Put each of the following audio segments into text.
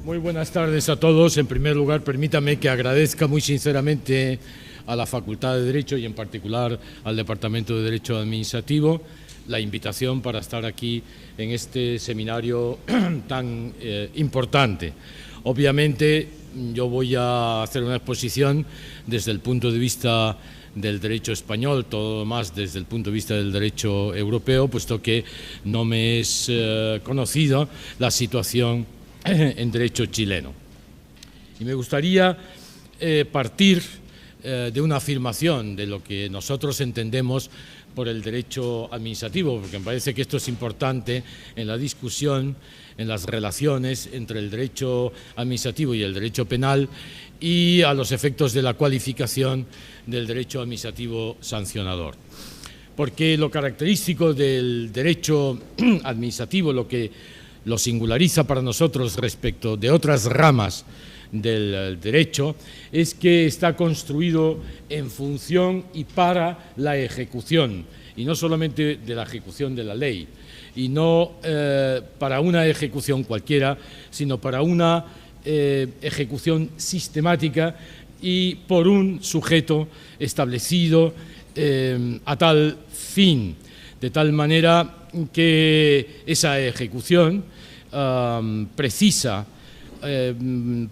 Muy buenas tardes a todos. En primer lugar, permítame que agradezca muy sinceramente a la Facultad de Derecho y en particular al Departamento de Derecho Administrativo la invitación para estar aquí en este seminario tan importante. Obviamente, yo voy a hacer una exposición desde el punto de vista del derecho español, todo más desde el punto de vista del derecho europeo, puesto que no me es conocido la situación en derecho chileno. Y me gustaría partir de una afirmación de lo que nosotros entendemos por el derecho administrativo, porque me parece que esto es importante en la discusión, en las relaciones entre el derecho administrativo y el derecho penal y a los efectos de la cualificación del derecho administrativo sancionador. Porque lo característico del derecho administrativo, lo que lo singulariza para nosotros respecto de otras ramas del derecho, es que está construido en función y para la ejecución, y no solamente de la ejecución de la ley, y no para una ejecución cualquiera, sino para una ejecución sistemática y por un sujeto establecido a tal fin, de tal manera que esa ejecución precisa,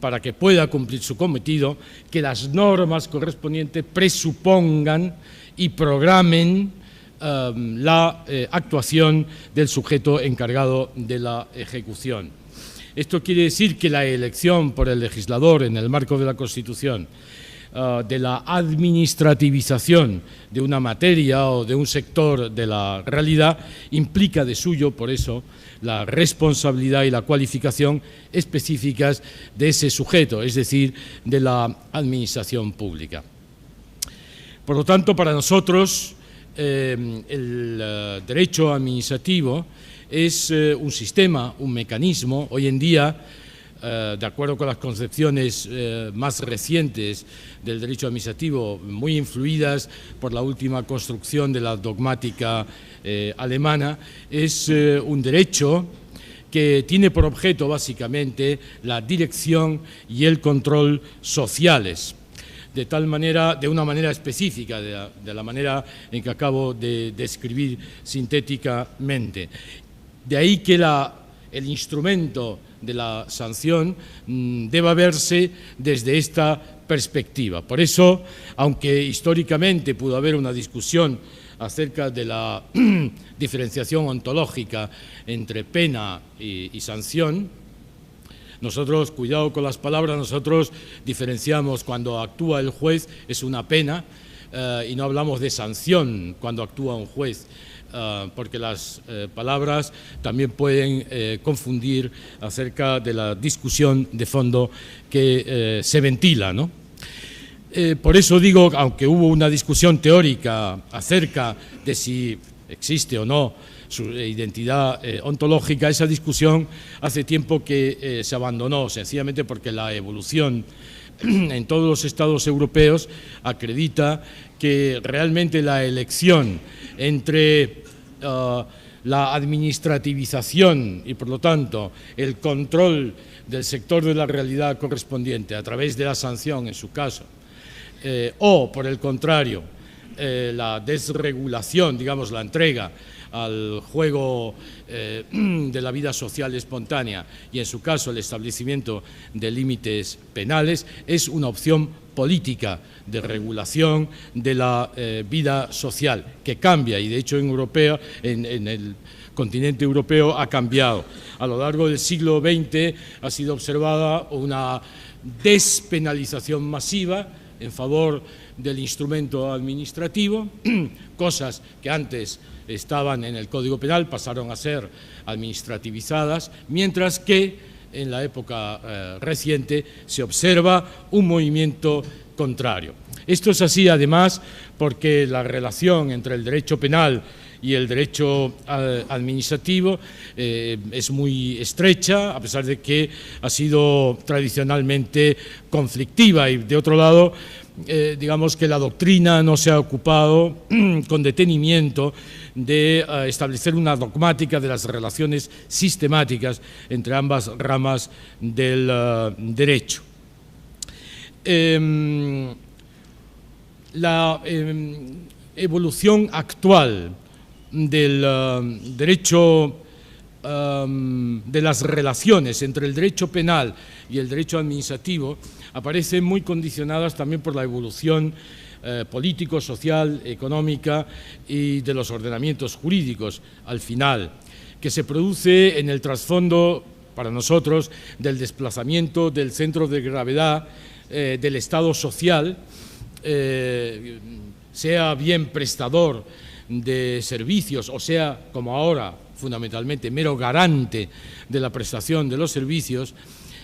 para que pueda cumplir su cometido, que las normas correspondientes presupongan y programen la actuación del sujeto encargado de la ejecución. Esto quiere decir que la elección por el legislador en el marco de la Constitución de la administrativización de una materia o de un sector de la realidad implica de suyo, por eso, la responsabilidad y la cualificación específicas de ese sujeto, es decir, de la administración pública. Por lo tanto, para nosotros, el derecho administrativo es un sistema, un mecanismo, hoy en día, de acuerdo con las concepciones más recientes del derecho administrativo, muy influidas por la última construcción de la dogmática alemana, es un derecho que tiene por objeto básicamente la dirección y el control sociales, de tal manera, de una manera específica, de la manera en que acabo de describir sintéticamente. De ahí que el instrumento de la sanción deba verse desde esta perspectiva. Por eso, aunque históricamente pudo haber una discusión acerca de la diferenciación ontológica entre pena y sanción, nosotros, cuidado con las palabras, nosotros diferenciamos cuando actúa el juez es una pena y no hablamos de sanción cuando actúa un juez. Porque las palabras también pueden confundir acerca de la discusión de fondo que se ventila, ¿no? Por eso digo, aunque hubo una discusión teórica acerca de si existe o no su identidad ontológica, esa discusión hace tiempo que se abandonó, sencillamente porque la evolución en todos los estados europeos acredita que realmente la elección entre la administrativización y, por lo tanto, el control del sector de la realidad correspondiente a través de la sanción, en su caso, o, por el contrario, la desregulación, digamos, la entrega al juego de la vida social espontánea y, en su caso, el establecimiento de límites penales, es una opción política de regulación de la vida social que cambia, y de hecho en el continente europeo ha cambiado. A lo largo del siglo XX ha sido observada una despenalización masiva en favor del instrumento administrativo, cosas que antes estaban en el Código Penal pasaron a ser administrativizadas, mientras que en la época reciente se observa un movimiento contrario. Esto es así, además, porque la relación entre el derecho penal y el derecho administrativo es muy estrecha, a pesar de que ha sido tradicionalmente conflictiva, y de otro lado, digamos que la doctrina no se ha ocupado con detenimiento de establecer una dogmática de las relaciones sistemáticas entre ambas ramas del derecho. La evolución actual del derecho, de las relaciones entre el derecho penal y el derecho administrativo, aparecen muy condicionadas también por la evolución político, social, económica y de los ordenamientos jurídicos, al final, que se produce en el trasfondo, para nosotros, del desplazamiento del centro de gravedad del Estado social, sea bien prestador de servicios, o sea, como ahora, fundamentalmente, mero garante de la prestación de los servicios.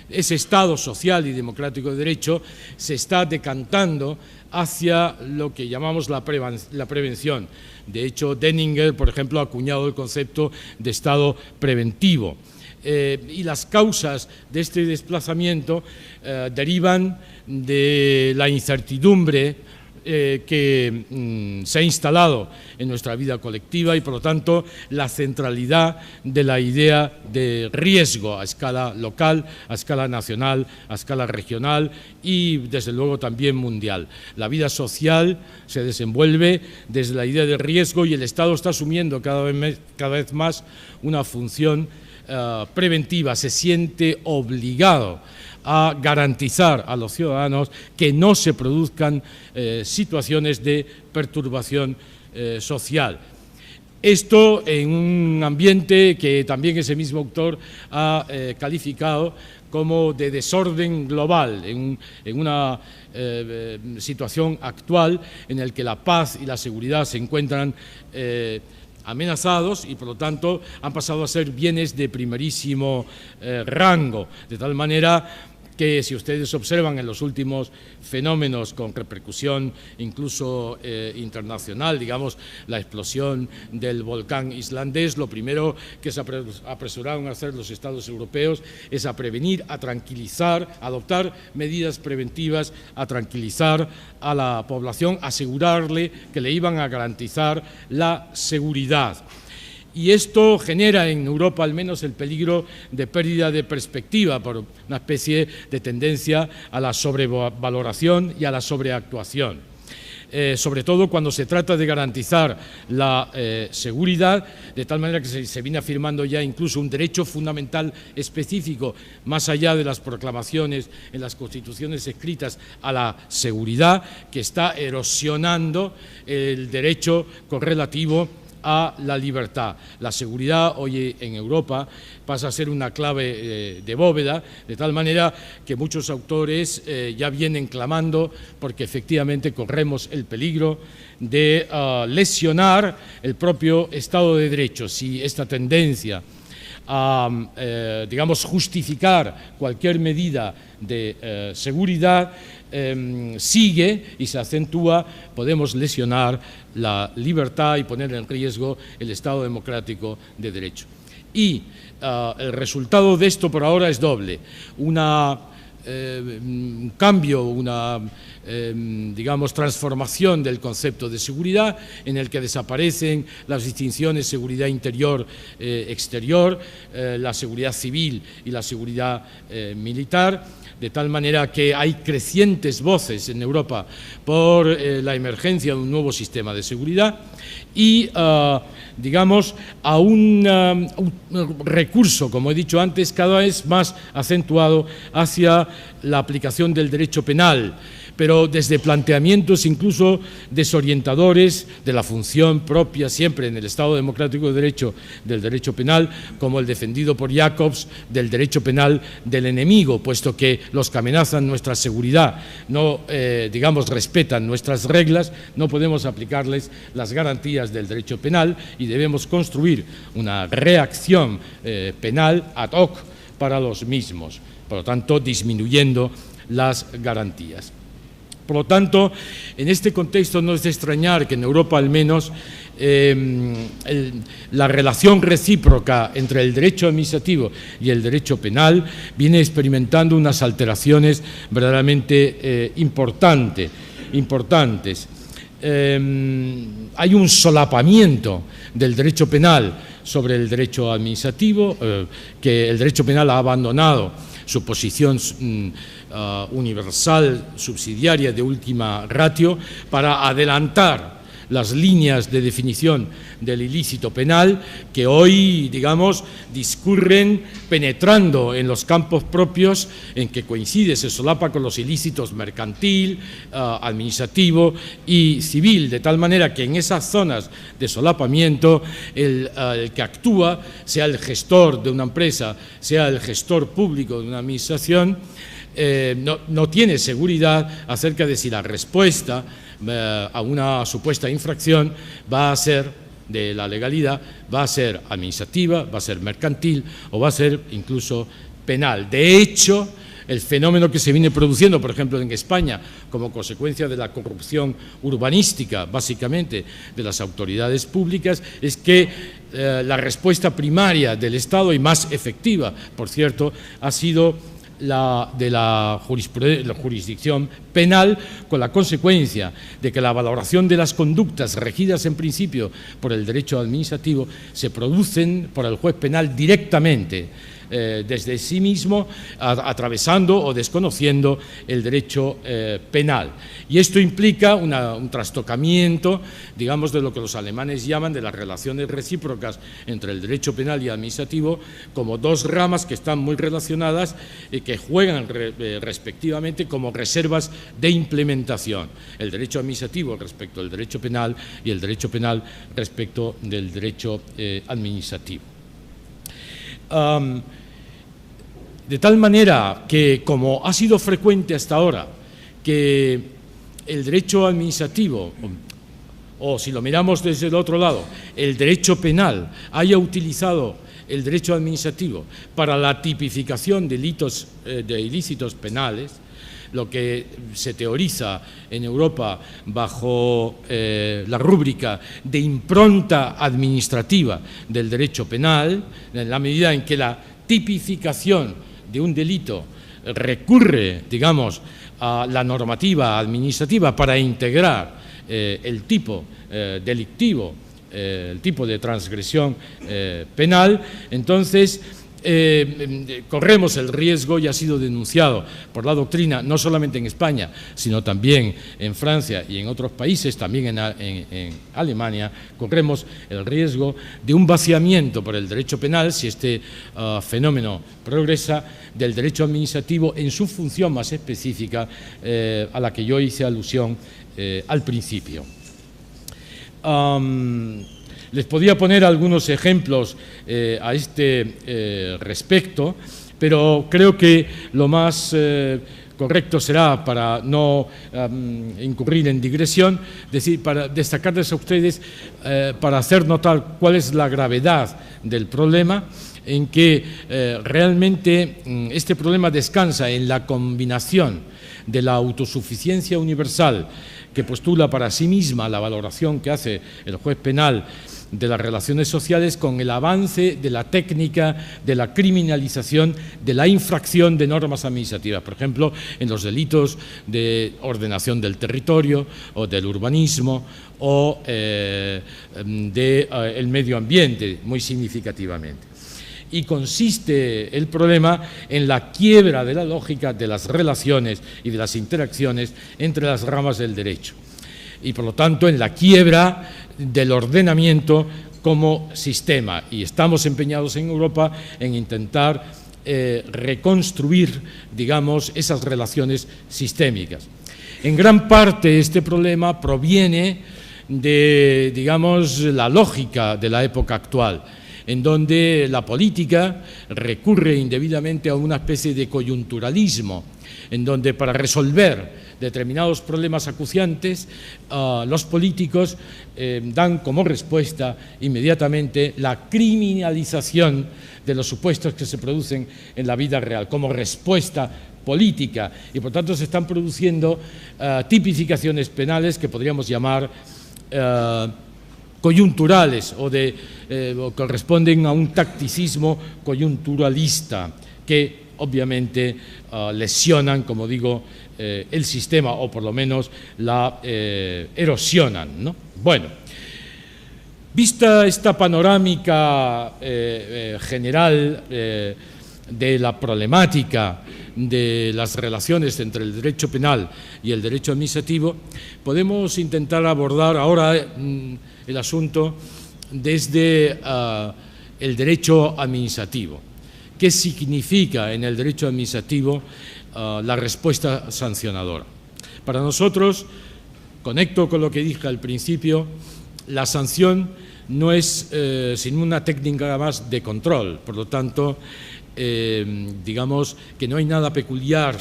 Ese Estado social y democrático de derecho se está decantando hacia lo que llamamos la prevención. De hecho, Denninger, por ejemplo, ha acuñado el concepto de Estado preventivo. Y las causas de este desplazamiento derivan de la incertidumbre que se ha instalado en nuestra vida colectiva y, por lo tanto, la centralidad de la idea de riesgo a escala local, a escala nacional, a escala regional y, desde luego, también mundial. La vida social se desenvuelve desde la idea de riesgo y el Estado está asumiendo cada vez más una función preventiva. Se siente obligado a garantizar a los ciudadanos que no se produzcan situaciones de perturbación social. Esto en un ambiente que también ese mismo autor ha calificado como de desorden global, en una situación actual en la que la paz y la seguridad se encuentran amenazados y, por lo tanto, han pasado a ser bienes de primerísimo rango, de tal manera que, si ustedes observan en los últimos fenómenos con repercusión incluso internacional, digamos, la explosión del volcán islandés, lo primero que se apresuraron a hacer los Estados europeos es a prevenir, a tranquilizar, a adoptar medidas preventivas, a tranquilizar a la población, asegurarle que le iban a garantizar la seguridad. Y esto genera en Europa al menos el peligro de pérdida de perspectiva por una especie de tendencia a la sobrevaloración y a la sobreactuación. Sobre todo cuando se trata de garantizar la seguridad, de tal manera que se viene afirmando ya incluso un derecho fundamental específico, más allá de las proclamaciones en las constituciones escritas, a la seguridad, que está erosionando el derecho correlativo a la libertad. La seguridad hoy en Europa pasa a ser una clave de bóveda, de tal manera que muchos autores ya vienen clamando porque efectivamente corremos el peligro de lesionar el propio Estado de Derecho. Si esta tendencia a, digamos, justificar cualquier medida de seguridad sigue y se acentúa, podemos lesionar la libertad y poner en riesgo el Estado democrático de derecho. Y el resultado de esto por ahora es doble: un cambio, una digamos, transformación del concepto de seguridad, en el que desaparecen las distinciones seguridad interior, exterior, la seguridad civil y la seguridad militar, de tal manera que hay crecientes voces en Europa por la emergencia de un nuevo sistema de seguridad y, digamos, a un recurso, como he dicho antes, cada vez más acentuado hacia la aplicación del derecho penal, pero desde planteamientos incluso desorientadores de la función propia siempre en el Estado democrático de derecho del derecho penal, como el defendido por Jacobs del derecho penal del enemigo, puesto que los que amenazan nuestra seguridad no, digamos, respetan nuestras reglas, no podemos aplicarles las garantías del derecho penal y debemos construir una reacción penal ad hoc para los mismos, por lo tanto disminuyendo las garantías. Por lo tanto, en este contexto no es de extrañar que en Europa al menos la relación recíproca entre el derecho administrativo y el derecho penal viene experimentando unas alteraciones verdaderamente importantes. Hay un solapamiento del derecho penal sobre el derecho administrativo, que el derecho penal ha abandonado su posición universal, subsidiaria, de última ratio, para adelantar las líneas de definición del ilícito penal que hoy, digamos, discurren penetrando en los campos propios en que coincide, se solapa con los ilícitos mercantil, administrativo y civil, de tal manera que en esas zonas de solapamiento el que actúa, sea el gestor de una empresa, sea el gestor público de una administración, no tiene seguridad acerca de si la respuesta a una supuesta infracción va a ser de la legalidad, va a ser administrativa, va a ser mercantil o va a ser incluso penal. De hecho, el fenómeno que se viene produciendo, por ejemplo, en España, como consecuencia de la corrupción urbanística, básicamente, de las autoridades públicas, es que la respuesta primaria del Estado, y más efectiva, por cierto, ha sido la de la jurisdicción penal, con la consecuencia de que la valoración de las conductas regidas en principio por el derecho administrativo se producen por el juez penal directamente, desde sí mismo, atravesando o desconociendo el derecho penal. Y esto implica un trastocamiento, digamos, de lo que los alemanes llaman de las relaciones recíprocas entre el derecho penal y administrativo, como dos ramas que están muy relacionadas y que juegan respectivamente como reservas de implementación. El derecho administrativo respecto al derecho penal y el derecho penal respecto del derecho administrativo. De tal manera que, como ha sido frecuente hasta ahora, que el derecho administrativo, o si lo miramos desde el otro lado, el derecho penal haya utilizado el derecho administrativo para la tipificación de ilícitos penales, lo que se teoriza en Europa bajo la rúbrica de impronta administrativa del derecho penal, en la medida en que la tipificación de un delito recurre, digamos, a la normativa administrativa para integrar el tipo delictivo, el tipo de transgresión penal, entonces corremos el riesgo, y ha sido denunciado por la doctrina, no solamente en España, sino también en Francia y en otros países, también en Alemania, corremos el riesgo de un vaciamiento por el derecho penal, si este fenómeno progresa, del derecho administrativo en su función más específica, a la que yo hice alusión al principio. Les podía poner algunos ejemplos a este respecto, pero creo que lo más correcto será, para no incurrir en digresión, para destacarles a ustedes, para hacer notar cuál es la gravedad del problema, en que realmente este problema descansa en la combinación de la autosuficiencia universal que postula para sí misma la valoración que hace el juez penal de las relaciones sociales, con el avance de la técnica de la criminalización de la infracción de normas administrativas, por ejemplo, en los delitos de ordenación del territorio o del urbanismo o del medio ambiente, muy significativamente. Y consiste el problema en la quiebra de la lógica de las relaciones y de las interacciones entre las ramas del derecho, y por lo tanto en la quiebra del ordenamiento como sistema. Y estamos empeñados en Europa en intentar reconstruir, digamos, esas relaciones sistémicas. En gran parte este problema proviene de, digamos, la lógica de la época actual, en donde la política recurre indebidamente a una especie de coyunturalismo, en donde para resolver determinados problemas acuciantes, los políticos dan como respuesta inmediatamente la criminalización de los supuestos que se producen en la vida real, como respuesta política, y por tanto se están produciendo tipificaciones penales que podríamos llamar coyunturales o corresponden a un tacticismo coyunturalista que obviamente lesionan, como digo, el sistema, o por lo menos la erosionan, ¿no? Bueno, vista esta panorámica general de la problemática de las relaciones entre el derecho penal y el derecho administrativo, podemos intentar abordar ahora el asunto desde el derecho administrativo. ¿Qué significa en el derecho administrativo la respuesta sancionadora? Para nosotros, conecto con lo que dije al principio, la sanción no es sino una técnica más de control, por lo tanto, digamos que no hay nada peculiar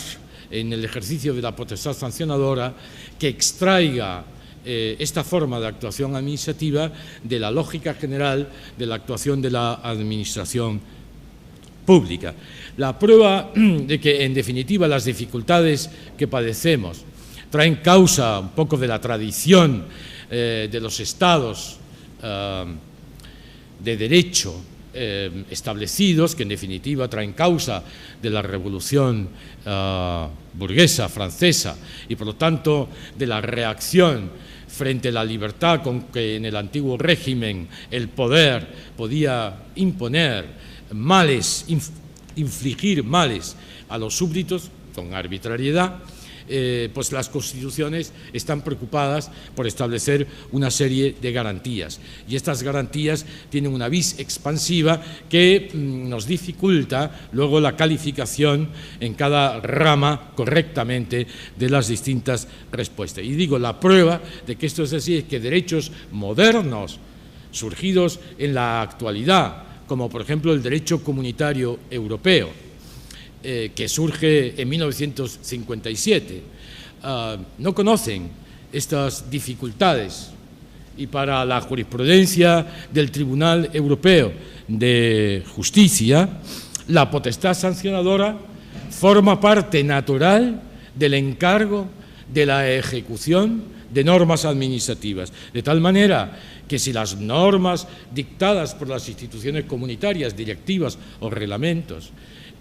en el ejercicio de la potestad sancionadora que extraiga esta forma de actuación administrativa de la lógica general de la actuación de la administración pública. La prueba de que, en definitiva, las dificultades que padecemos traen causa un poco de la tradición de los estados de derecho establecidos, que en definitiva traen causa de la revolución burguesa francesa y por lo tanto de la reacción frente a la libertad con que en el antiguo régimen el poder podía imponer males, infligir males a los súbditos con arbitrariedad, pues las constituciones están preocupadas por establecer una serie de garantías, y estas garantías tienen una vis expansiva que nos dificulta luego la calificación en cada rama correctamente de las distintas respuestas. Y digo, la prueba de que esto es así es que derechos modernos surgidos en la actualidad, como por ejemplo el derecho comunitario europeo, que surge en 1957, no conocen estas dificultades, y para la jurisprudencia del Tribunal Europeo de Justicia, la potestad sancionadora forma parte natural del encargo de la ejecución de normas administrativas, de tal manera que si las normas dictadas por las instituciones comunitarias, directivas o reglamentos,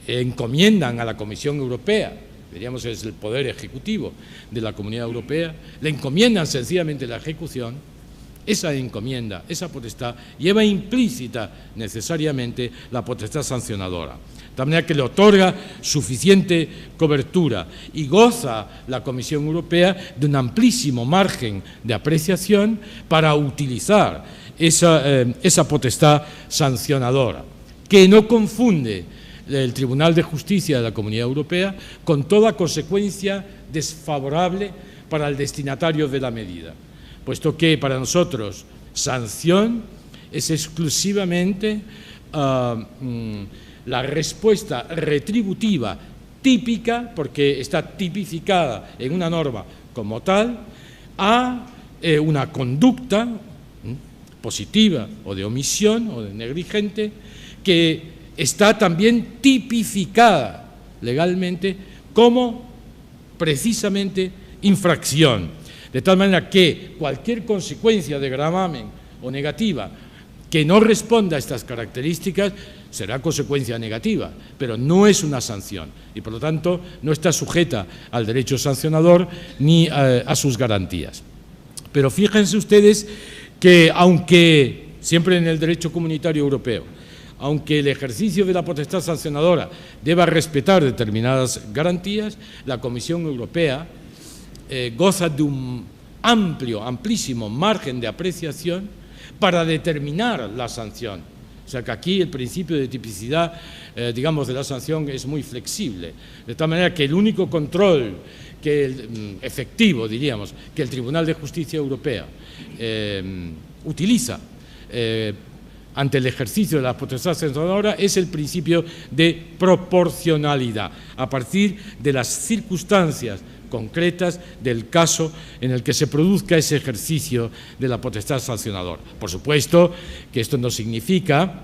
encomiendan a la Comisión Europea, diríamos es el poder ejecutivo de la Comunidad Europea, le encomiendan sencillamente la ejecución, esa encomienda, esa potestad, lleva implícita necesariamente la potestad sancionadora, de tal manera que le otorga suficiente cobertura y goza la Comisión Europea de un amplísimo margen de apreciación para utilizar esa potestad sancionadora, que no confunde el Tribunal de Justicia de la Comunidad Europea con toda consecuencia desfavorable para el destinatario de la medida, puesto que para nosotros sanción es exclusivamente la respuesta retributiva típica, porque está tipificada en una norma como tal, a una conducta positiva o de omisión o de negligente que está también tipificada legalmente como precisamente infracción, de tal manera que cualquier consecuencia de gravamen o negativa que no responda a estas características será consecuencia negativa, pero no es una sanción y por lo tanto no está sujeta al derecho sancionador ni a sus garantías. Pero fíjense ustedes que, aunque siempre en el derecho comunitario europeo, aunque el ejercicio de la potestad sancionadora deba respetar determinadas garantías, la Comisión Europea goza de un amplísimo margen de apreciación para determinar la sanción. O sea que aquí el principio de tipicidad, digamos, de la sanción es muy flexible, de tal manera que el único control efectivo, diríamos, que el Tribunal de Justicia Europea utiliza ante el ejercicio de la potestad sancionadora es el principio de proporcionalidad, a partir de las circunstancias concretas del caso en el que se produzca ese ejercicio de la potestad sancionadora. Por supuesto que esto no significa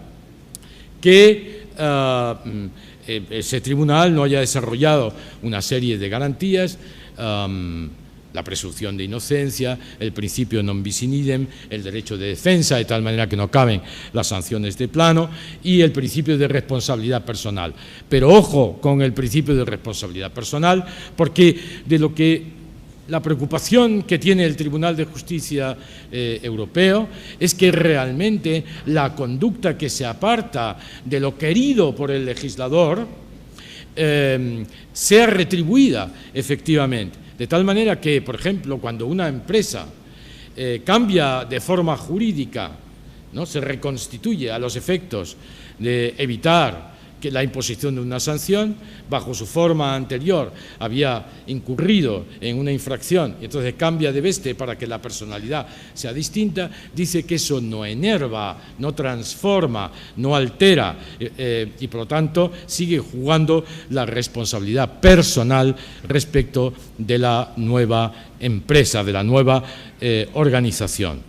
que ese tribunal no haya desarrollado una serie de garantías, la presunción de inocencia, el principio non bis in idem, el derecho de defensa, de tal manera que no caben las sanciones de plano, y el principio de responsabilidad personal. Pero ojo con el principio de responsabilidad personal, porque de lo que la preocupación que tiene el Tribunal de Justicia Europeo es que realmente la conducta que se aparta de lo querido por el legislador sea retribuida efectivamente. De tal manera que, por ejemplo, cuando una empresa cambia de forma jurídica, ¿no?, se reconstituye a los efectos de evitar que la imposición de una sanción, bajo su forma anterior había incurrido en una infracción y entonces cambia de veste para que la personalidad sea distinta, dice que eso no enerva, no transforma, no altera y por lo tanto sigue jugando la responsabilidad personal respecto de la nueva empresa, de la nueva organización.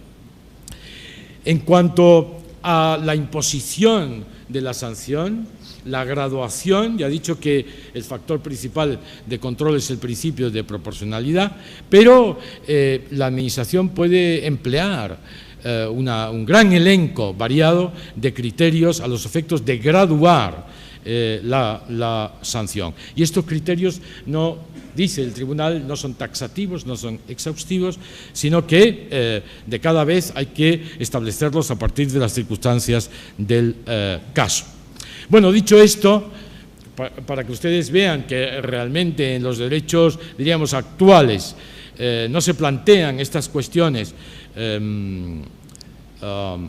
En cuanto a la imposición de la sanción, la graduación, ya he dicho que el factor principal de control es el principio de proporcionalidad, pero la Administración puede emplear un gran elenco variado de criterios a los efectos de graduar la sanción. Y estos criterios, no, dice el Tribunal, no son taxativos, no son exhaustivos, sino que de cada vez hay que establecerlos a partir de las circunstancias del caso. Bueno, dicho esto, para que ustedes vean que realmente en los derechos, diríamos, actuales no se plantean estas cuestiones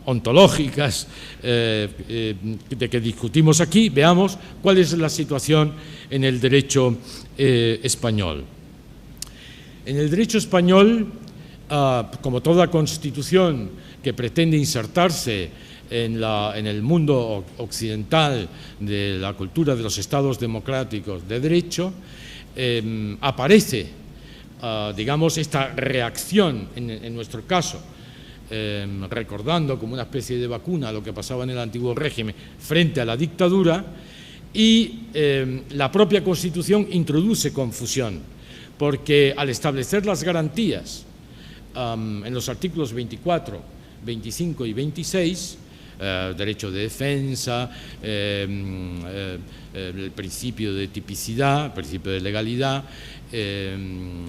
ontológicas de que discutimos aquí, veamos cuál es la situación en el derecho español. En el derecho español, como toda constitución que pretende insertarse en el mundo occidental de la cultura de los estados democráticos de derecho, aparece, digamos, esta reacción en nuestro caso, recordando como una especie de vacuna lo que pasaba en el antiguo régimen frente a la dictadura, y la propia Constitución introduce confusión, porque al establecer las garantías en los artículos 24, 25 y 26, derecho de defensa, el principio de tipicidad, el principio de legalidad,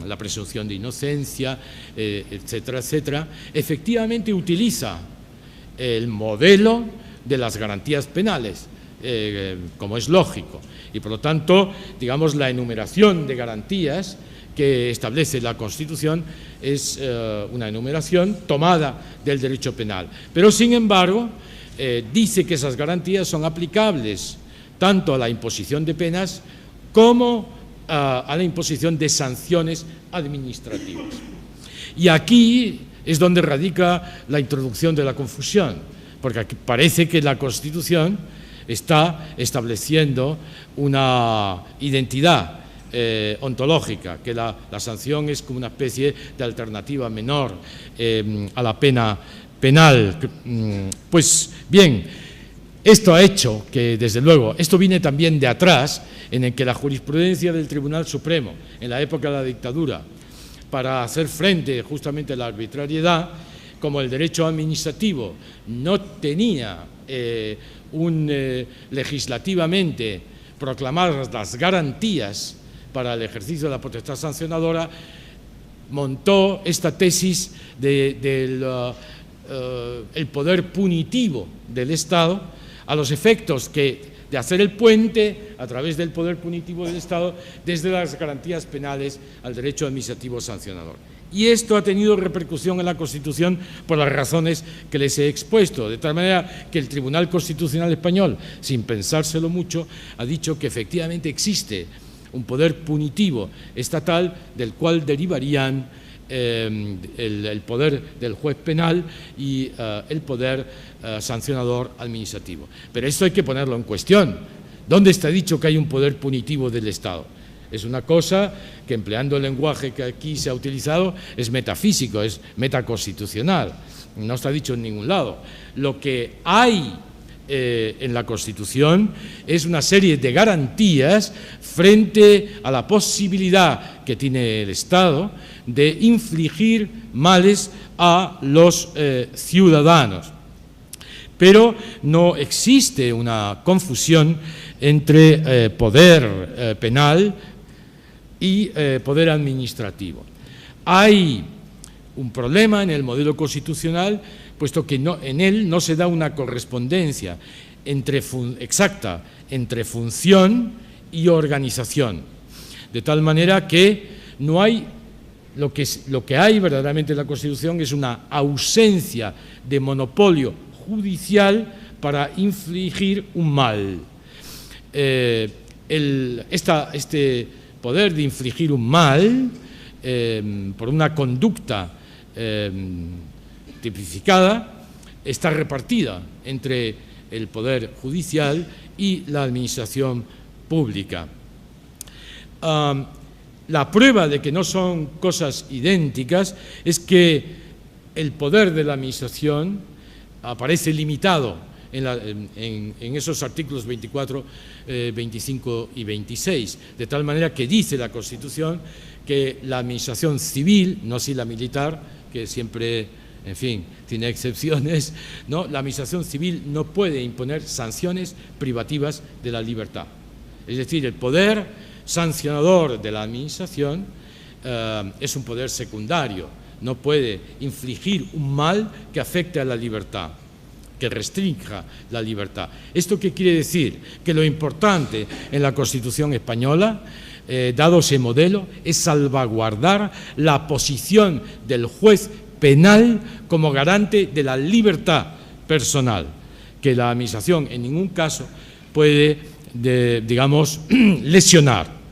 la presunción de inocencia, etcétera, etcétera, efectivamente utiliza el modelo de las garantías penales, como es lógico, y por lo tanto, digamos, la enumeración de garantías que establece la Constitución es una enumeración tomada del derecho penal. Pero, sin embargo, dice que esas garantías son aplicables tanto a la imposición de penas como a la imposición de sanciones administrativas. Y aquí es donde radica la introducción de la confusión, porque aquí parece que la Constitución está estableciendo una identidad ontológica, que la sanción es como una especie de alternativa menor a la pena penal. Pues bien, esto ha hecho que, desde luego, esto viene también de atrás, en el que la jurisprudencia del Tribunal Supremo, en la época de la dictadura, para hacer frente justamente a la arbitrariedad, como el derecho administrativo no tenía legislativamente proclamadas las garantías para el ejercicio de la potestad sancionadora, montó esta tesis del el poder punitivo del Estado, a los efectos de hacer el puente a través del poder punitivo del Estado desde las garantías penales al derecho administrativo sancionador. Y esto ha tenido repercusión en la Constitución por las razones que les he expuesto, de tal manera que el Tribunal Constitucional Español, sin pensárselo mucho, ha dicho que efectivamente existe un poder punitivo estatal del cual derivarían el poder del juez penal y el poder sancionador administrativo. Pero esto hay que ponerlo en cuestión. ¿Dónde está dicho que hay un poder punitivo del Estado? Es una cosa que, empleando el lenguaje que aquí se ha utilizado, es metafísico, es metaconstitucional. No está dicho en ningún lado. Lo que hay en la Constitución es una serie de garantías frente a la posibilidad que tiene el Estado de infligir males a los ciudadanos. Pero no existe una confusión entre poder penal y poder administrativo. Hay un problema en el modelo constitucional, puesto que en él no se da una correspondencia exacta entre función y organización, de tal manera que no hay lo que hay verdaderamente en la Constitución es una ausencia de monopolio judicial para infligir un mal. Este poder de infligir un mal por una conducta tipificada está repartida entre el Poder Judicial y la Administración Pública. La prueba de que no son cosas idénticas es que el poder de la Administración aparece limitado en esos artículos 24, 25 y 26, de tal manera que dice la Constitución que la Administración civil, no así la militar, que siempre, en fin, tiene excepciones, ¿no? La Administración civil no puede imponer sanciones privativas de la libertad. Es decir, el poder sancionador de la Administración es un poder secundario, no puede infligir un mal que afecte a la libertad, que restrinja la libertad. ¿Esto qué quiere decir? Que lo importante en la Constitución española, dado ese modelo, es salvaguardar la posición del juez penal como garante de la libertad personal, que la Administración en ningún caso puede, digamos, lesionar.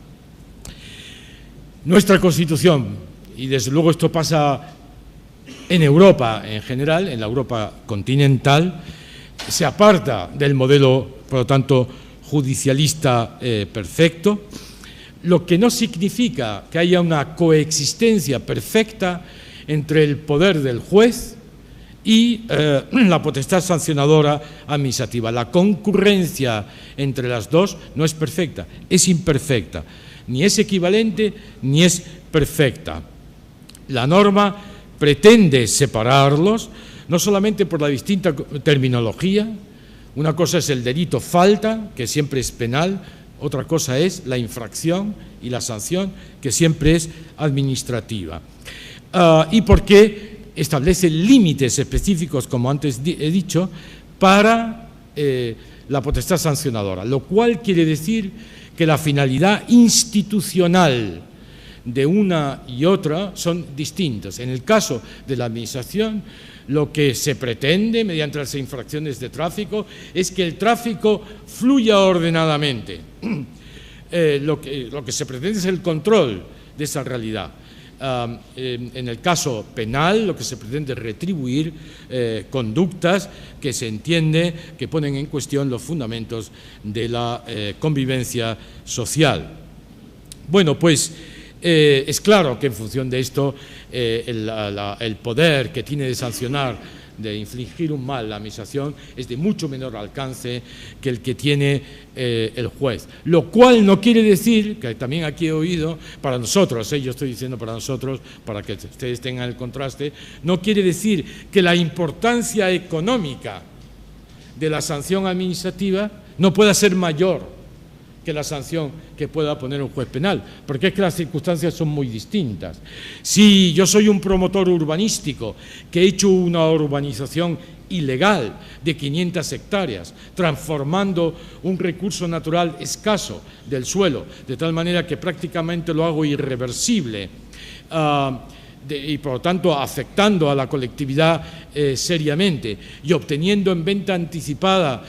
Nuestra Constitución, y desde luego esto pasa en Europa en general, en la Europa continental, se aparta del modelo, por lo tanto, judicialista perfecto, lo que no significa que haya una coexistencia perfecta entre el poder del juez y la potestad sancionadora administrativa. La concurrencia entre las dos no es perfecta, es imperfecta, ni es equivalente ni es perfecta. La norma pretende separarlos, no solamente por la distinta terminología. Una cosa es el delito falta, que siempre es penal, otra cosa es la infracción y la sanción, que siempre es administrativa. Y porque establece límites específicos, como antes he dicho, para la potestad sancionadora, lo cual quiere decir que la finalidad institucional de una y otra son distintas. En el caso de la Administración, lo que se pretende mediante las infracciones de tráfico es que el tráfico fluya ordenadamente. Lo que se pretende es el control de esa realidad. En el caso penal, lo que se pretende es retribuir conductas que se entiende que ponen en cuestión los fundamentos de la convivencia social. Bueno, pues es claro que en función de esto el poder que tiene de sancionar, de infligir un mal a la Administración, es de mucho menor alcance que el que tiene el juez. Lo cual no quiere decir, que también aquí he oído, para nosotros, yo estoy diciendo para nosotros, para que ustedes tengan el contraste, no quiere decir que la importancia económica de la sanción administrativa no pueda ser mayor que la sanción que pueda poner un juez penal, porque es que las circunstancias son muy distintas. Si yo soy un promotor urbanístico que he hecho una urbanización ilegal de 500 hectáreas, transformando un recurso natural escaso del suelo, de tal manera que prácticamente lo hago irreversible, y por lo tanto afectando a la colectividad seriamente y obteniendo en venta anticipada,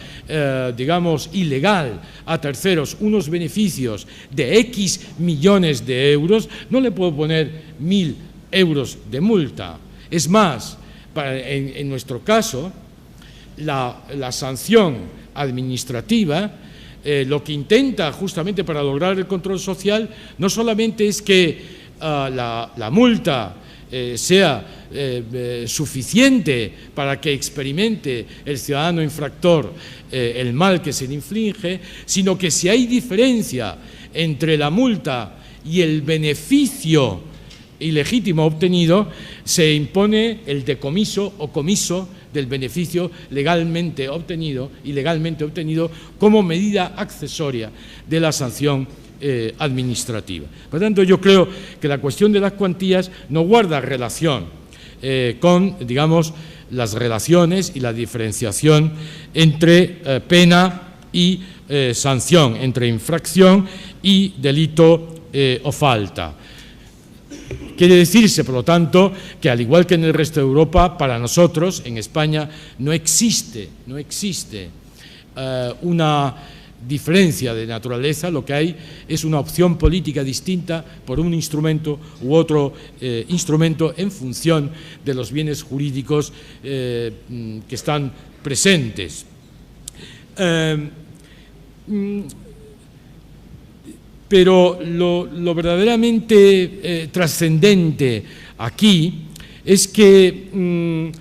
digamos, ilegal a terceros unos beneficios de X millones de euros, no le puedo poner 1.000 euros de multa. Es más, en nuestro caso, la sanción administrativa lo que intenta justamente para lograr el control social no solamente es que la multa sea suficiente para que experimente el ciudadano infractor el mal que se le inflige, sino que si hay diferencia entre la multa y el beneficio ilegítimo obtenido, se impone el decomiso o comiso del beneficio ilegalmente obtenido como medida accesoria de la sanción administrativa. Por tanto, yo creo que la cuestión de las cuantías no guarda relación con, digamos, las relaciones y la diferenciación entre pena y sanción, entre infracción y delito o falta. Quiere decirse, por lo tanto, que al igual que en el resto de Europa, para nosotros, en España, no existe una diferencia de naturaleza. Lo que hay es una opción política distinta por un instrumento u otro instrumento en función de los bienes jurídicos que están presentes. Pero lo verdaderamente trascendente aquí es que,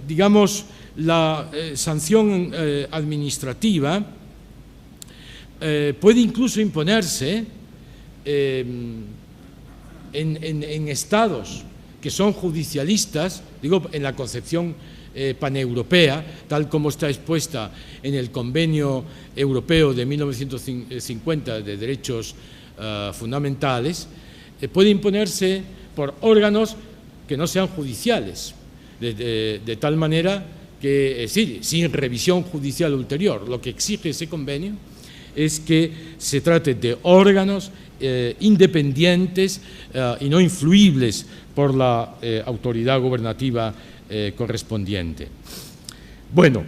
digamos, la sanción administrativa puede incluso imponerse en estados que son judicialistas, digo, en la concepción paneuropea, tal como está expuesta en el Convenio Europeo de 1950 de Derechos Fundamentales, puede imponerse por órganos que no sean judiciales, de tal manera que, es decir, sin revisión judicial ulterior. Lo que exige ese convenio es que se trate de órganos independientes y no influibles por la autoridad gubernativa correspondiente. Bueno,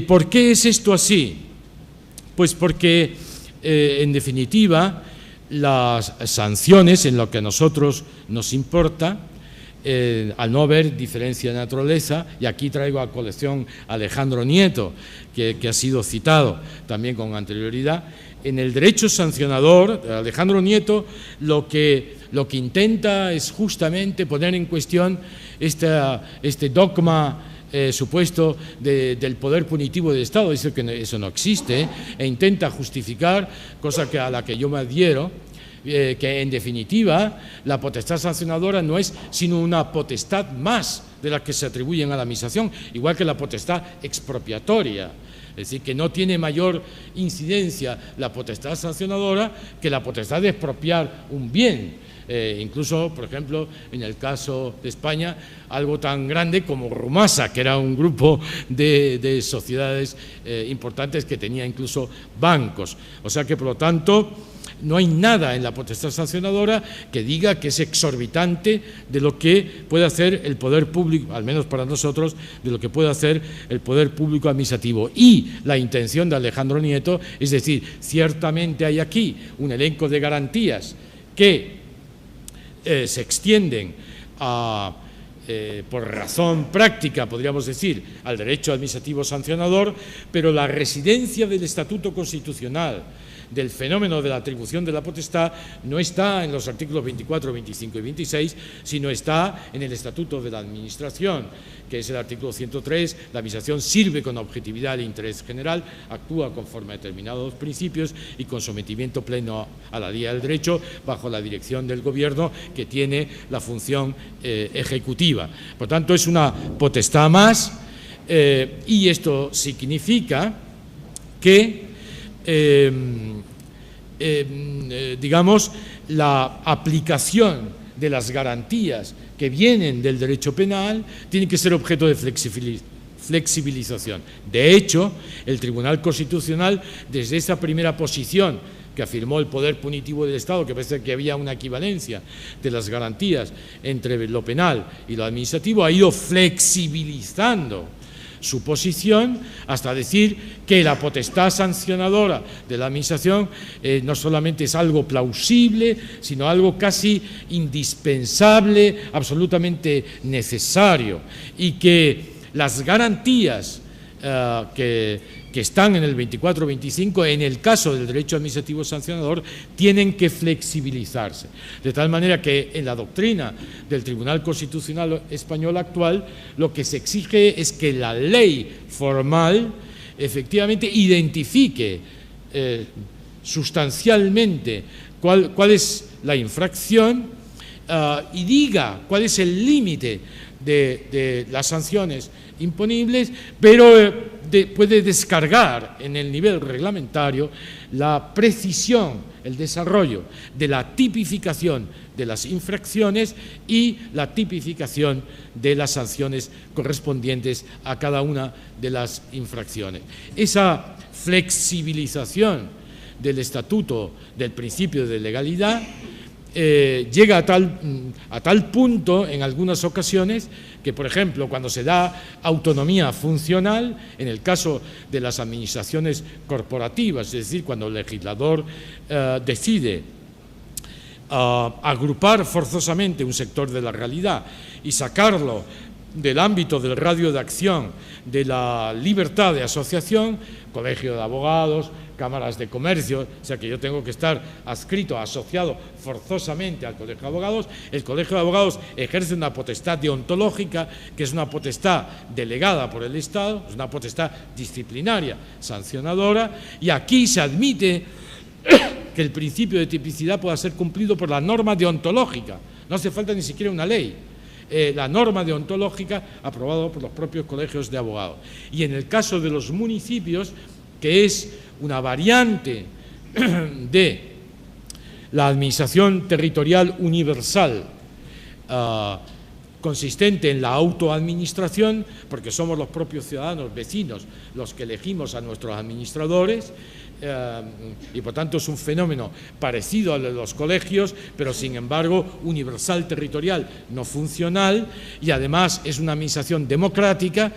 ¿por qué es esto así? Pues porque, en definitiva, las sanciones, en lo que a nosotros nos importa, al no haber diferencia de naturaleza, y aquí traigo a colección a Alejandro Nieto, que ha sido citado también con anterioridad, en el derecho sancionador, Alejandro Nieto lo que intenta es justamente poner en cuestión este dogma supuesto del poder punitivo del Estado. Dice que eso no existe, e intenta justificar, cosa a la que yo me adhiero, que en definitiva la potestad sancionadora no es sino una potestad más de la que se atribuyen a la administración, igual que la potestad expropiatoria. Es decir, que no tiene mayor incidencia la potestad sancionadora que la potestad de expropiar un bien. Incluso, por ejemplo, en el caso de España, algo tan grande como Rumasa, que era un grupo de sociedades importantes que tenía incluso bancos. O sea que, por lo tanto, no hay nada en la potestad sancionadora que diga que es exorbitante de lo que puede hacer el poder público, al menos para nosotros, de lo que puede hacer el poder público administrativo. Y la intención de Alejandro Nieto, es decir, ciertamente hay aquí un elenco de garantías que se extienden por razón práctica, podríamos decir, al derecho administrativo sancionador, pero la residencia del Estatuto Constitucional del fenómeno de la atribución de la potestad no está en los artículos 24, 25 y 26, sino está en el Estatuto de la Administración, que es el artículo 103. La Administración sirve con objetividad al interés general, actúa conforme a determinados principios y con sometimiento pleno a la ley del derecho, bajo la dirección del Gobierno, que tiene la función ejecutiva. Por tanto, es una potestad más, y esto significa que digamos, la aplicación de las garantías que vienen del derecho penal tiene que ser objeto de flexibilización. De hecho, el Tribunal Constitucional, desde esa primera posición que afirmó el poder punitivo del Estado, que parece que había una equivalencia de las garantías entre lo penal y lo administrativo, ha ido flexibilizando su posición hasta decir que la potestad sancionadora de la Administración no solamente es algo plausible, sino algo casi indispensable, absolutamente necesario, y que las garantías que están en el 24-25, en el caso del derecho administrativo sancionador, tienen que flexibilizarse. De tal manera que en la doctrina del Tribunal Constitucional Español actual, lo que se exige es que la ley formal efectivamente identifique sustancialmente cuál es la infracción y diga cuál es el límite de las sanciones imponibles, pero puede descargar en el nivel reglamentario la precisión, el desarrollo de la tipificación de las infracciones y la tipificación de las sanciones correspondientes a cada una de las infracciones. Esa flexibilización del estatuto del principio de legalidad llega a tal punto en algunas ocasiones que, por ejemplo, cuando se da autonomía funcional, en el caso de las administraciones corporativas, es decir, cuando el legislador decide agrupar forzosamente un sector de la realidad y sacarlo del ámbito del radio de acción de la libertad de asociación, colegio de abogados, cámaras de comercio, o sea que yo tengo que estar adscrito, asociado forzosamente al colegio de abogados. El colegio de abogados ejerce una potestad deontológica, que es una potestad delegada por el Estado, es una potestad disciplinaria, sancionadora, y aquí se admite que el principio de tipicidad pueda ser cumplido por la norma deontológica. No hace falta ni siquiera una ley. La norma deontológica aprobada por los propios colegios de abogados. Y en el caso de los municipios, que es una variante de la administración territorial universal, consistente en la autoadministración, porque somos los propios ciudadanos, vecinos, los que elegimos a nuestros administradores, y por tanto es un fenómeno parecido al de los colegios, pero sin embargo universal, territorial, no funcional, y además es una administración democrática.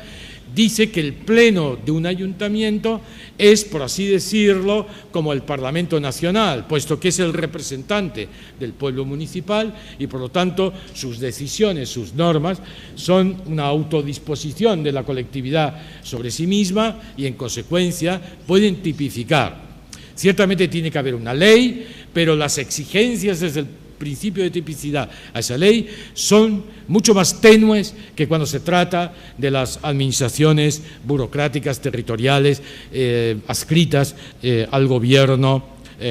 Dice que el pleno de un ayuntamiento es, por así decirlo, como el Parlamento Nacional, puesto que es el representante del pueblo municipal y, por lo tanto, sus decisiones, sus normas, son una autodisposición de la colectividad sobre sí misma y, en consecuencia, pueden tipificar. Ciertamente tiene que haber una ley, pero las exigencias desde el principio de tipicidad a esa ley son mucho más tenues que cuando se trata de las administraciones burocráticas territoriales adscritas al gobierno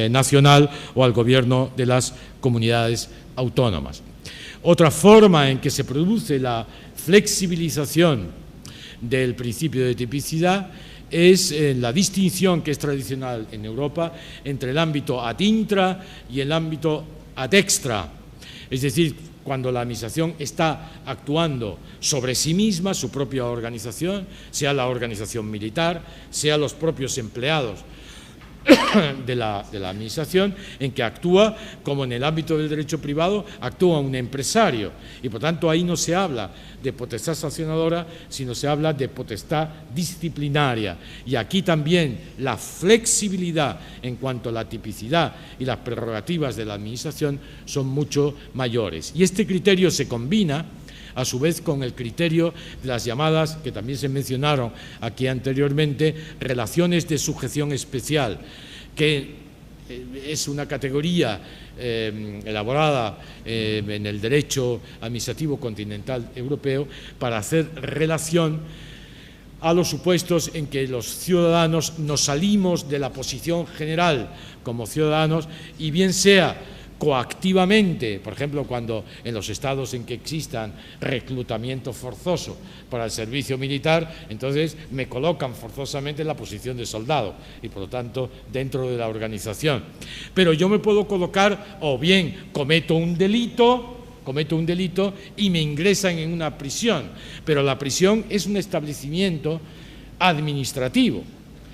nacional o al gobierno de las comunidades autónomas. Otra forma en que se produce la flexibilización del principio de tipicidad es la distinción que es tradicional en Europa entre el ámbito ad intra y el ámbito ad extra, es decir, cuando la administración está actuando sobre sí misma, su propia organización, sea la organización militar, sea los propios empleados de la administración, en que actúa, como en el ámbito del derecho privado, actúa un empresario, y por tanto ahí no se habla de potestad sancionadora, sino se habla de potestad disciplinaria. Y aquí también la flexibilidad en cuanto a la tipicidad y las prerrogativas de la administración son mucho mayores. Y este criterio se combina a su vez con el criterio de las llamadas, que también se mencionaron aquí anteriormente, relaciones de sujeción especial, que es una categoría elaborada en el derecho administrativo continental europeo para hacer relación a los supuestos en que los ciudadanos nos salimos de la posición general como ciudadanos y bien sea coactivamente, por ejemplo, cuando en los estados en que existan reclutamiento forzoso para el servicio militar, entonces me colocan forzosamente en la posición de soldado y, por lo tanto, dentro de la organización. Pero yo me puedo colocar, o bien cometo un delito y me ingresan en una prisión, pero la prisión es un establecimiento administrativo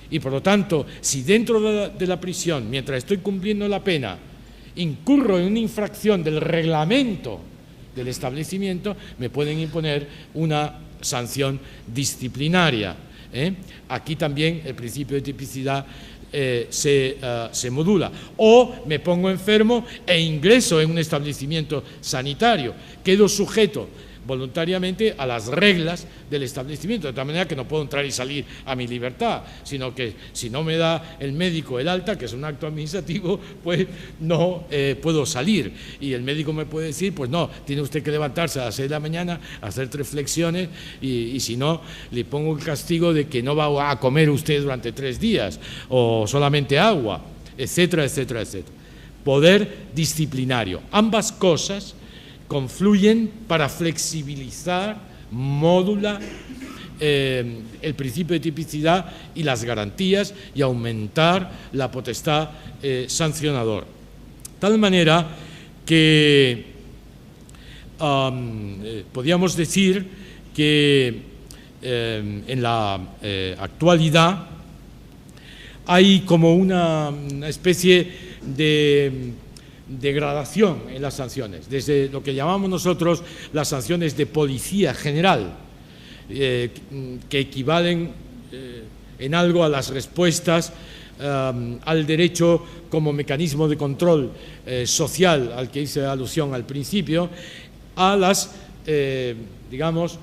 y, por lo tanto, si dentro de la prisión, mientras estoy cumpliendo la pena, incurro en una infracción del reglamento del establecimiento, me pueden imponer una sanción disciplinaria. Aquí también el principio de tipicidad se modula. O me pongo enfermo e ingreso en un establecimiento sanitario, quedo sujeto voluntariamente a las reglas del establecimiento, de tal manera que no puedo entrar y salir a mi libertad, sino que si no me da el médico el alta, que es un acto administrativo, pues no puedo salir. Y el médico me puede decir, pues no, tiene usted que levantarse a las 6 de la mañana, hacer 3 flexiones y si no, le pongo el castigo de que no va a comer usted durante 3 días o solamente agua, etcétera, etcétera, etcétera. Poder disciplinario. Ambas cosas confluyen para flexibilizar, modular el principio de tipicidad y las garantías y aumentar la potestad sancionadora. De tal manera que podríamos decir que en la actualidad hay como una especie de degradación en las sanciones, desde lo que llamamos nosotros las sanciones de policía general, que equivalen en algo a las respuestas al derecho como mecanismo de control social al que hice alusión al principio, a las, digamos,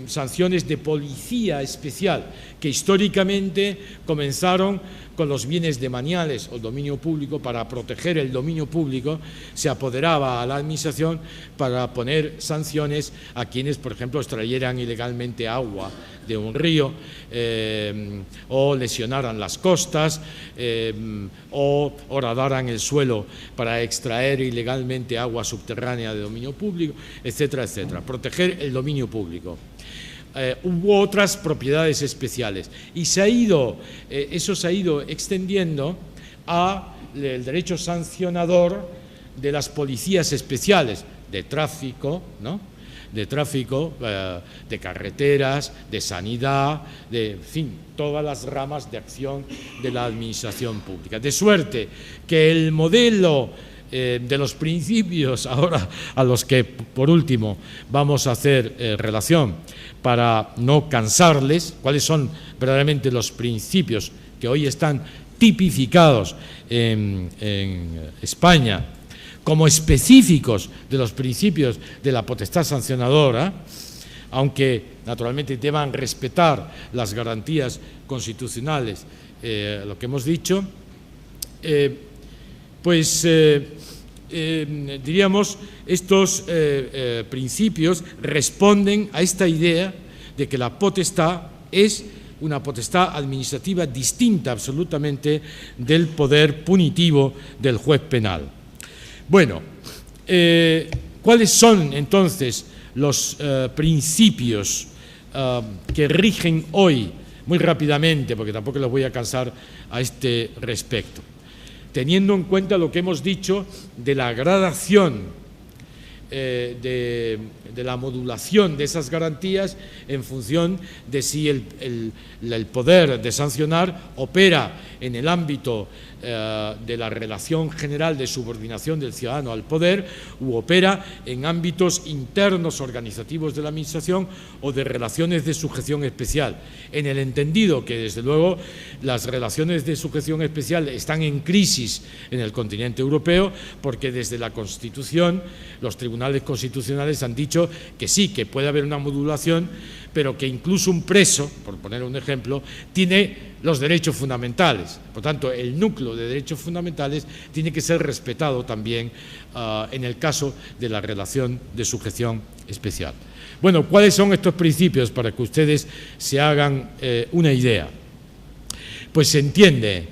sanciones de policía especial, que históricamente comenzaron con los bienes demaniales o el dominio público. Para proteger el dominio público se apoderaba a la administración para poner sanciones a quienes, por ejemplo, extrayeran ilegalmente agua de un río o lesionaran las costas o horadaran el suelo para extraer ilegalmente agua subterránea de dominio público, etcétera, etcétera. Proteger el dominio público. Hubo otras propiedades especiales y eso se ha ido extendiendo al derecho sancionador de las policías especiales de tráfico, ¿no? De tráfico, de carreteras, de sanidad, de, en fin, todas las ramas de acción de la administración pública. De suerte que el modelo de los principios, ahora a los que por último vamos a hacer relación para no cansarles, cuáles son verdaderamente los principios que hoy están tipificados en España como específicos de los principios de la potestad sancionadora, aunque naturalmente deban respetar las garantías constitucionales, lo que hemos dicho, diríamos, estos principios responden a esta idea de que la potestad es una potestad administrativa distinta absolutamente del poder punitivo del juez penal. Bueno, ¿cuáles son entonces los principios que rigen hoy, muy rápidamente, porque tampoco los voy a cansar a este respecto? Teniendo en cuenta lo que hemos dicho de la gradación, de la modulación de esas garantías en función de si el poder de sancionar opera en el ámbito de la relación general de subordinación del ciudadano al poder u opera en ámbitos internos organizativos de la administración o de relaciones de sujeción especial, en el entendido que desde luego las relaciones de sujeción especial están en crisis en el continente europeo, porque desde la Constitución los tribunales constitucionales han dicho que sí, que puede haber una modulación, pero que incluso un preso, por poner un ejemplo, tiene los derechos fundamentales. Por tanto, el núcleo de derechos fundamentales tiene que ser respetado también en el caso de la relación de sujeción especial. Bueno, ¿cuáles son estos principios para que ustedes se hagan una idea? Pues se entiende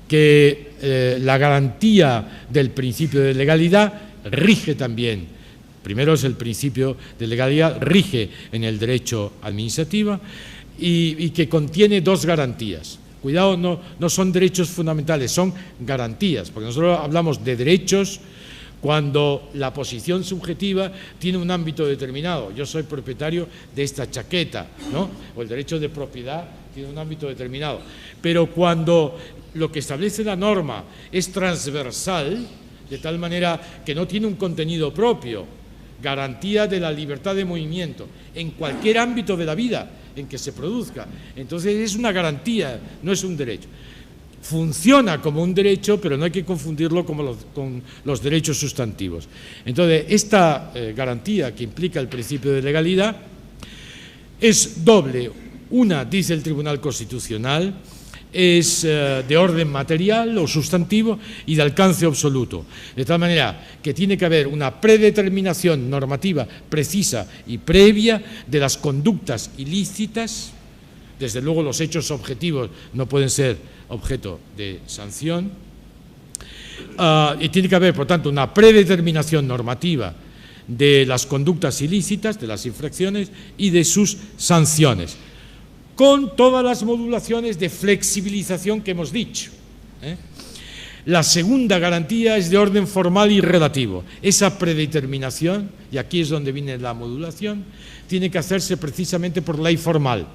que la garantía del principio de legalidad rige también. Primero es el principio de legalidad, rige en el derecho administrativo y que contiene dos garantías. Cuidado, no son derechos fundamentales, son garantías, porque nosotros hablamos de derechos cuando la posición subjetiva tiene un ámbito determinado. Yo soy propietario de esta chaqueta, ¿no? O el derecho de propiedad tiene un ámbito determinado. Pero cuando lo que establece la norma es transversal, de tal manera que no tiene un contenido propio, garantía de la libertad de movimiento en cualquier ámbito de la vida en que se produzca. Entonces es una garantía, no es un derecho. funciona como un derecho, pero no hay que confundirlo con los derechos sustantivos. Entonces, esta garantía que implica el principio de legalidad es doble. Una, dice el Tribunal Constitucional, es de orden material o sustantivo y de alcance absoluto. De tal manera que tiene que haber una predeterminación normativa precisa y previa de las conductas ilícitas. Desde luego los hechos objetivos no pueden ser objeto de sanción. Y tiene que haber, por tanto, una predeterminación normativa de las conductas ilícitas, de las infracciones y de sus sanciones, con todas las modulaciones de flexibilización que hemos dicho. La segunda garantía es de orden formal y relativo. Esa predeterminación, y aquí es donde viene la modulación, tiene que hacerse precisamente por ley formal,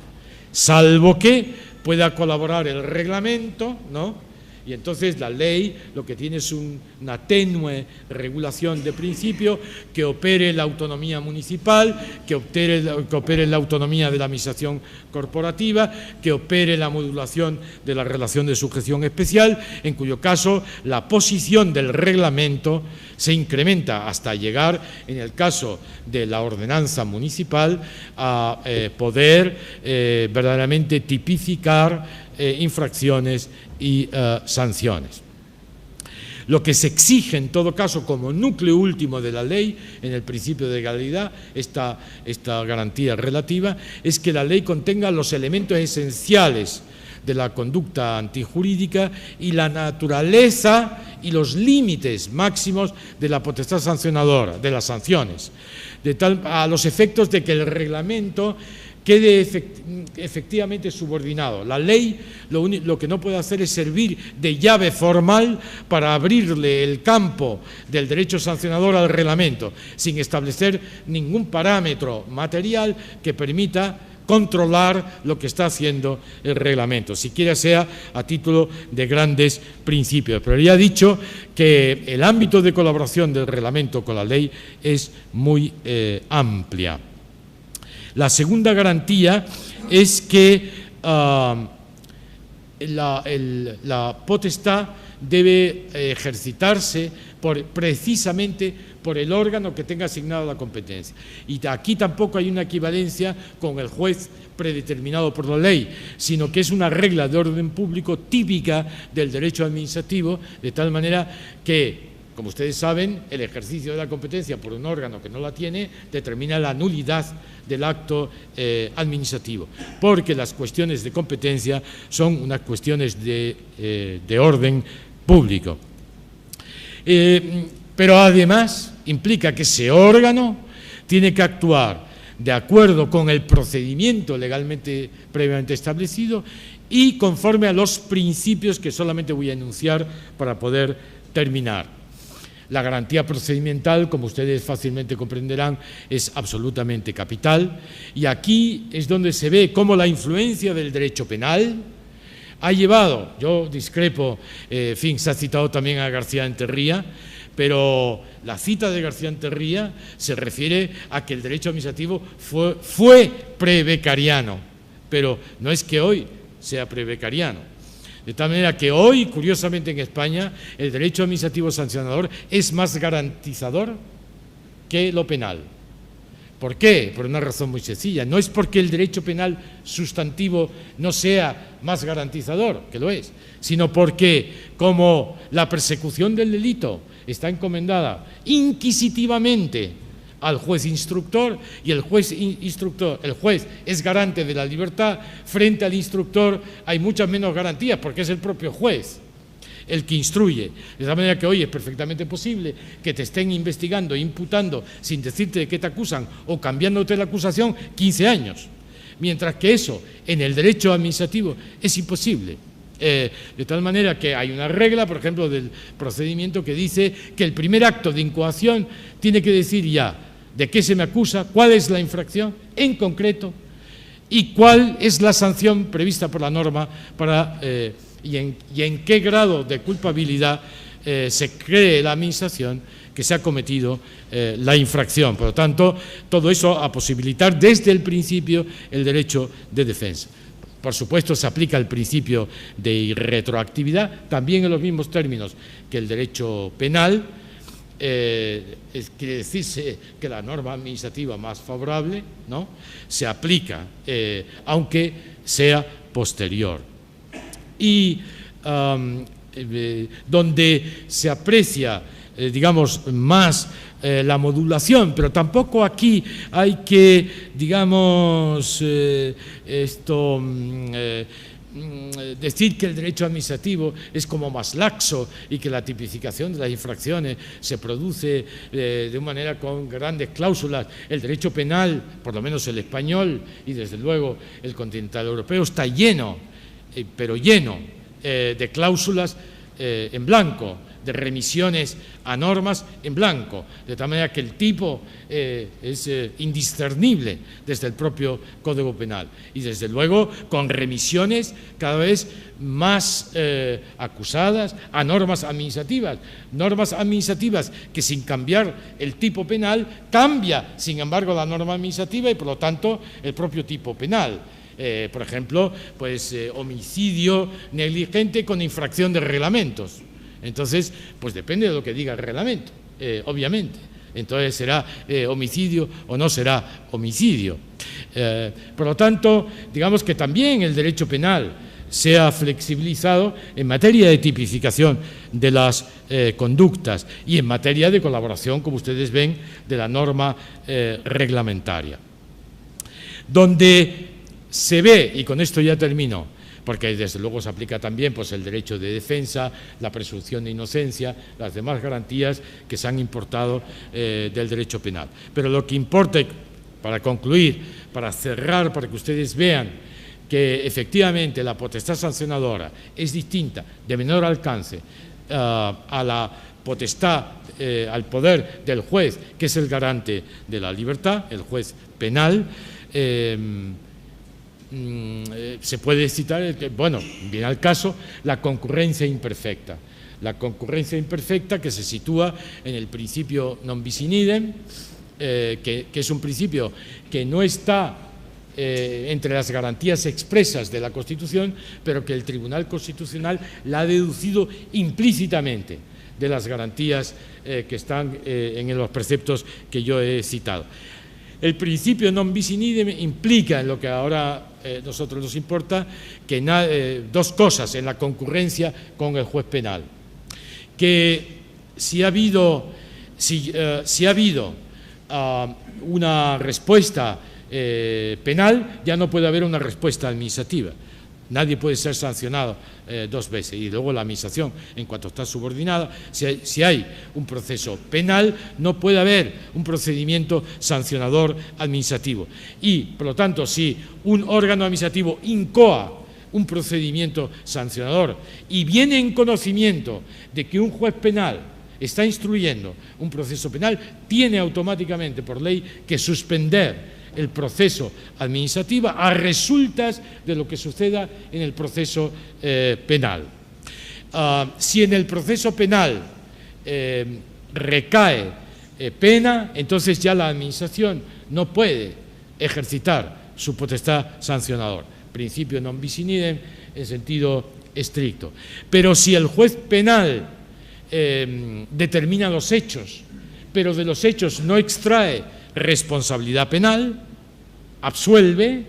salvo que pueda colaborar el reglamento, ¿no? Y entonces la ley lo que tiene es una tenue regulación de principio que opere la autonomía municipal, que opere la autonomía de la administración corporativa, que opere la modulación de la relación de sujeción especial, en cuyo caso la posición del reglamento se incrementa hasta llegar, en el caso de la ordenanza municipal, a poder verdaderamente tipificar infracciones y sanciones. Lo que se exige en todo caso como núcleo último de la ley, en el principio de legalidad, esta garantía relativa, es que la ley contenga los elementos esenciales de la conducta antijurídica y la naturaleza y los límites máximos de la potestad sancionadora, de las sanciones, a los efectos de que el reglamento quede efectivamente subordinado. La ley lo que no puede hacer es servir de llave formal para abrirle el campo del derecho sancionador al reglamento, sin establecer ningún parámetro material que permita controlar lo que está haciendo el reglamento, siquiera sea a título de grandes principios. Pero ya he dicho que el ámbito de colaboración del reglamento con la ley es muy amplia. La segunda garantía es que la potestad debe ejercitarse precisamente por el órgano que tenga asignado la competencia. Y aquí tampoco hay una equivalencia con el juez predeterminado por la ley, sino que es una regla de orden público típica del derecho administrativo, de tal manera que, como ustedes saben, el ejercicio de la competencia por un órgano que no la tiene determina la nulidad del acto administrativo, porque las cuestiones de competencia son unas cuestiones de orden público. Pero además implica que ese órgano tiene que actuar de acuerdo con el procedimiento legalmente previamente establecido y conforme a los principios que solamente voy a enunciar para poder terminar. La garantía procedimental, como ustedes fácilmente comprenderán, es absolutamente capital, y aquí es donde se ve cómo la influencia del derecho penal ha llevado, yo discrepo, se ha citado también a García-Enterría, pero la cita de García-Enterría se refiere a que el derecho administrativo fue prebecariano, pero no es que hoy sea prebecariano. De tal manera que hoy, curiosamente en España, el derecho administrativo sancionador es más garantizador que lo penal. ¿Por qué? Por una razón muy sencilla. No es porque el derecho penal sustantivo no sea más garantizador, que lo es, sino porque como la persecución del delito está encomendada inquisitivamente al juez instructor, y el juez es garante de la libertad, frente al instructor hay muchas menos garantías porque es el propio juez el que instruye. De tal manera que hoy es perfectamente posible que te estén investigando, imputando, sin decirte de qué te acusan o cambiándote la acusación 15 años, mientras que eso en el derecho administrativo es imposible. De tal manera que hay una regla, por ejemplo, del procedimiento que dice que el primer acto de incoación tiene que decir ya de qué se me acusa, cuál es la infracción en concreto y cuál es la sanción prevista por la norma para, y en qué grado de culpabilidad se cree la administración que se ha cometido la infracción. Por lo tanto, todo eso a posibilitar desde el principio el derecho de defensa. Por supuesto, se aplica el principio de irretroactividad, también en los mismos términos que el derecho penal. Quiere decirse que la norma administrativa más favorable, ¿no?, se aplica, aunque sea posterior. Y donde se aprecia, digamos, más la modulación, pero tampoco aquí hay que, digamos, decir que el derecho administrativo es como más laxo y que la tipificación de las infracciones se produce de una manera con grandes cláusulas. El derecho penal, por lo menos el español y desde luego el continental europeo, está lleno, pero lleno de cláusulas en blanco, de remisiones a normas en blanco, de tal manera que el tipo es indiscernible desde el propio Código Penal y desde luego con remisiones cada vez más acusadas a normas administrativas que sin cambiar el tipo penal cambia sin embargo la norma administrativa y por lo tanto el propio tipo penal. Por ejemplo, pues homicidio negligente con infracción de reglamentos. Entonces, pues depende de lo que diga el reglamento, obviamente. Entonces, ¿será homicidio o no será homicidio? Por lo tanto, digamos que también el derecho penal se ha flexibilizado en materia de tipificación de las conductas y en materia de colaboración, como ustedes ven, de la norma reglamentaria. Donde se ve, y con esto ya termino, porque desde luego se aplica también pues, el derecho de defensa, la presunción de inocencia, las demás garantías que se han importado del derecho penal. Pero lo que importa, para concluir, para cerrar, para que ustedes vean que efectivamente la potestad sancionadora es distinta, de menor alcance, a la potestad, al poder del juez, que es el garante de la libertad, el juez penal. Se puede citar, bueno, viene al caso, la concurrencia imperfecta. La concurrencia imperfecta que se sitúa en el principio non bis in idem, que es un principio que no está entre las garantías expresas de la Constitución, pero que el Tribunal Constitucional la ha deducido implícitamente de las garantías que están en los preceptos que yo he citado. El principio non bis in idem implica, en lo que ahora nosotros nos importa, que dos cosas en la concurrencia con el juez penal. Que si ha habido una respuesta penal, ya no puede haber una respuesta administrativa. Nadie puede ser sancionado dos veces. Y luego la administración, en cuanto está subordinada, si hay un proceso penal, no puede haber un procedimiento sancionador administrativo. Y, por lo tanto, si un órgano administrativo incoa un procedimiento sancionador y viene en conocimiento de que un juez penal está instruyendo un proceso penal, tiene automáticamente, por ley, que suspender el proceso administrativo a resultas de lo que suceda en el proceso penal. Si en el proceso penal recae pena, entonces ya la administración no puede ejercitar su potestad sancionadora. Principio non bis in idem en sentido estricto. Pero si el juez penal determina los hechos, pero de los hechos no extrae responsabilidad penal, absuelve,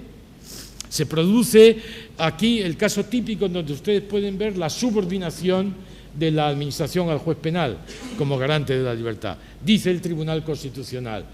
se produce aquí el caso típico donde ustedes pueden ver la subordinación de la administración al juez penal como garante de la libertad. Dice el Tribunal Constitucional,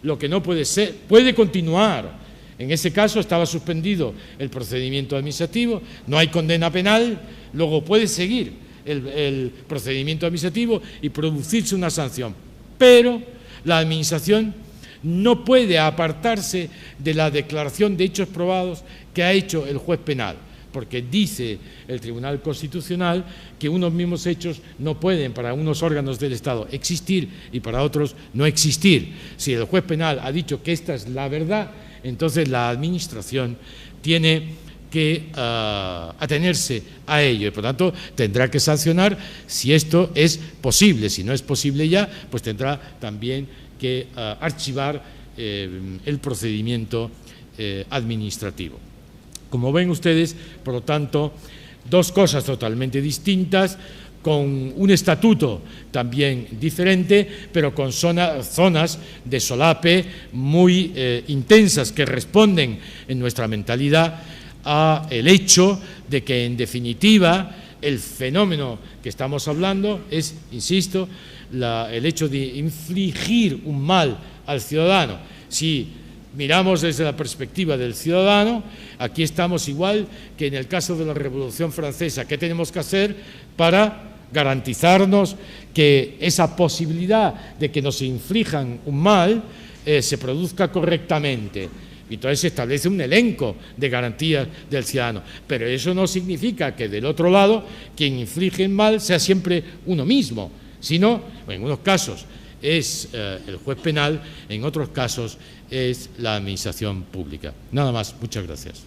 lo que no puede ser, puede continuar. En ese caso estaba suspendido el procedimiento administrativo, no hay condena penal, luego puede seguir el procedimiento administrativo y producirse una sanción, pero la administración no puede apartarse de la declaración de hechos probados que ha hecho el juez penal, porque dice el Tribunal Constitucional que unos mismos hechos no pueden para unos órganos del Estado existir y para otros no existir. Si el juez penal ha dicho que esta es la verdad, entonces la administración tiene que atenerse a ello y por tanto tendrá que sancionar si esto es posible. Si no es posible ya, pues tendrá también que archivar el procedimiento administrativo. Como ven ustedes, por lo tanto, dos cosas totalmente distintas, con un estatuto también diferente, pero con zonas de solape muy intensas que responden en nuestra mentalidad a el hecho de que, en definitiva, el fenómeno que estamos hablando es, insisto, el hecho de infligir un mal al ciudadano. Si miramos desde la perspectiva del ciudadano, aquí estamos igual que en el caso de la Revolución Francesa. ¿Qué tenemos que hacer para garantizarnos que esa posibilidad de que nos inflijan un mal se produzca correctamente? Entonces se establece un elenco de garantías del ciudadano, pero eso no significa que del otro lado quien inflige el mal sea siempre uno mismo, sino, en unos casos es el juez penal, en otros casos es la administración pública. Nada más, muchas gracias.